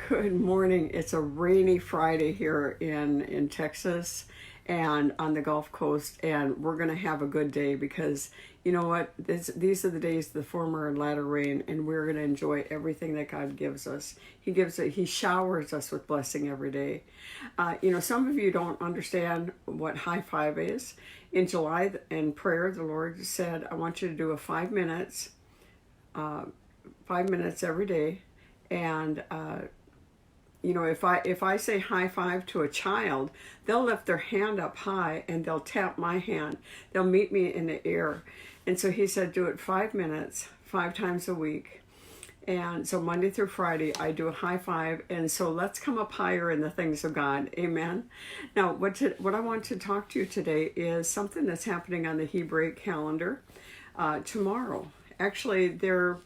Good morning. It's a rainy Friday here in Texas and on the Gulf Coast, and we're going to have a good day because you know what? These are the days of the former and latter rain, and we're going to enjoy everything that God gives us. He showers us with blessing every day. Some of you don't understand what high five is. In July, in prayer, the Lord said, I want you to do a 5 minutes, 5 minutes every day. And if I say high five to a child, they'll lift their hand up high and they'll tap my hand. They'll meet me in the air. And so he said, do it 5 minutes, 5 times a week. And so Monday through Friday, I do a high five. And so let's come up higher in the things of God. Amen. Now, what I want to talk to you today is something that's happening on the Hebrew calendar tomorrow. Actually, their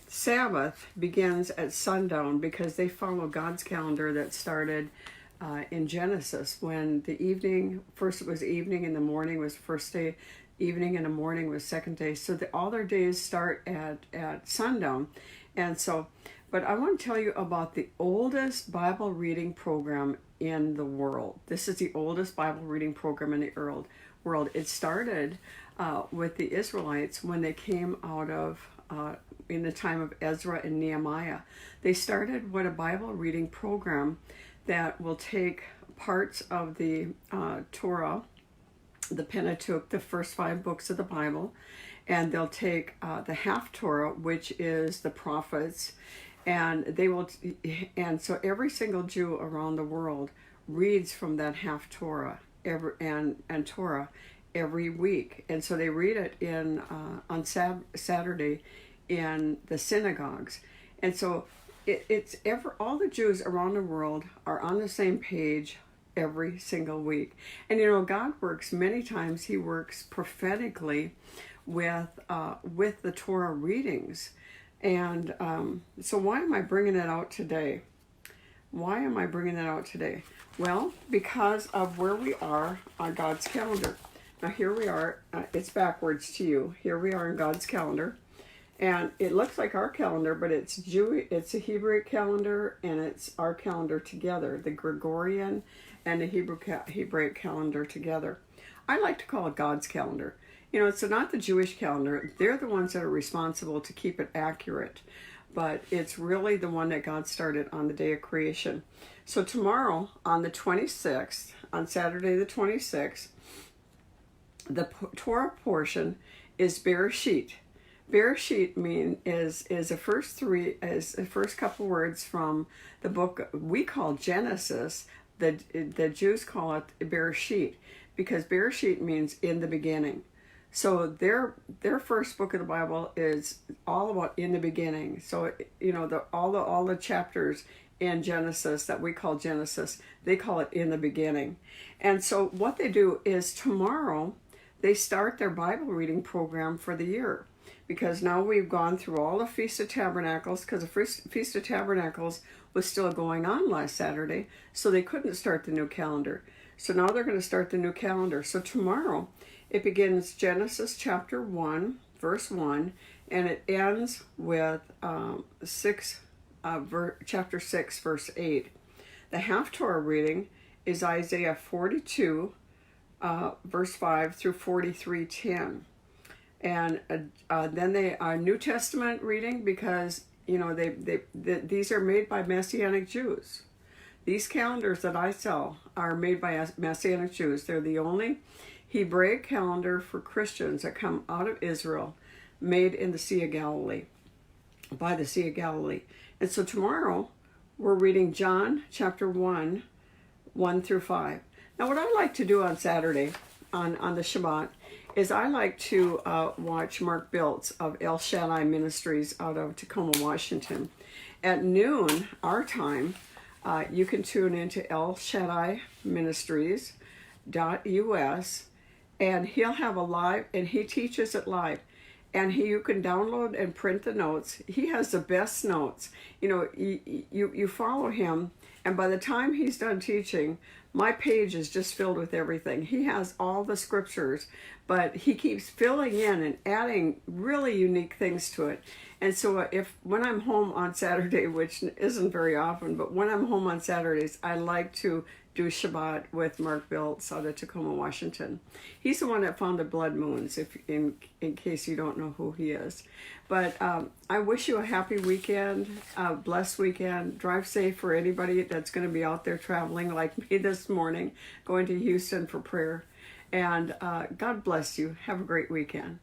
Sabbath begins at sundown because they follow God's calendar that started in Genesis, when the evening, first it was evening and the morning was first day, evening and the morning was second day. So all their days start at sundown. And so, but I want to tell you about the oldest Bible reading program in the world. This is the oldest Bible reading program in the world. It started with the Israelites when they came out of in the time of Ezra and Nehemiah. They started with a Bible reading program that will take parts of the Torah, the Pentateuch, the first 5 books of the Bible, and they'll take the half Torah, which is the prophets, and so every single Jew around the world reads from that half Torah and Torah every week. And so they read it on Saturday in the synagogues. And so all the Jews around the world are on the same page every single week. And God works many times. He works prophetically with the Torah readings. And so why am I bringing it out today? Why am I bringing it out today? Well, because of where we are on God's calendar. Now here we are, it's backwards to you. Here we are in God's calendar. And it looks like our calendar, but it's a Hebrew calendar, and it's our calendar together, the Gregorian and the Hebraic calendar together. I like to call it God's calendar. It's not the Jewish calendar. They're the ones that are responsible to keep it accurate. But it's really the one that God started on the day of creation. So tomorrow, on the 26th, on Saturday the 26th, the Torah portion is Bereshit. Bereshit is the first couple words from the book we call Genesis. The Jews call it Bereshit because Bereshit means in the beginning. So their first book of the Bible is all about in the beginning. So all the chapters in Genesis that we call Genesis, they call it in the beginning. And so what they do is tomorrow they start their Bible reading program for the year. Because now we've gone through all the Feast of Tabernacles, because the Feast of Tabernacles was still going on last Saturday, so they couldn't start the new calendar. So now they're going to start the new calendar. So tomorrow, it begins Genesis chapter 1, verse 1, and it ends with chapter 6, verse 8. The half Torah reading is Isaiah 42, verse 5 through 43:10. And then they are New Testament reading because these are made by Messianic Jews. These calendars that I sell are made by Messianic Jews. They're the only Hebraic calendar for Christians that come out of Israel, made in the Sea of Galilee, by the Sea of Galilee. And so tomorrow we're reading John chapter 1, 1 through 5. Now what I like to do on Saturday, on the Shabbat, is I like to watch Mark Biltz of El Shaddai Ministries out of Tacoma, Washington. At noon, our time, you can tune into El Shaddai Ministries.us, and he'll have a live, and he teaches it live. And you can download and print the notes. He has the best notes. You follow him, and by the time he's done teaching, my page is just filled with everything. He has all the scriptures, but he keeps filling in and adding really unique things to it. And so when I'm home on Saturday, which isn't very often, but when I'm home on Saturdays, I like to do Shabbat with Mark Biltz out of Tacoma, Washington. He's the one that found the blood moons, if in case you don't know who he is. But I wish you a happy weekend, a blessed weekend. Drive safe for anybody that's going to be out there traveling like me this morning, going to Houston for prayer. And God bless you. Have a great weekend.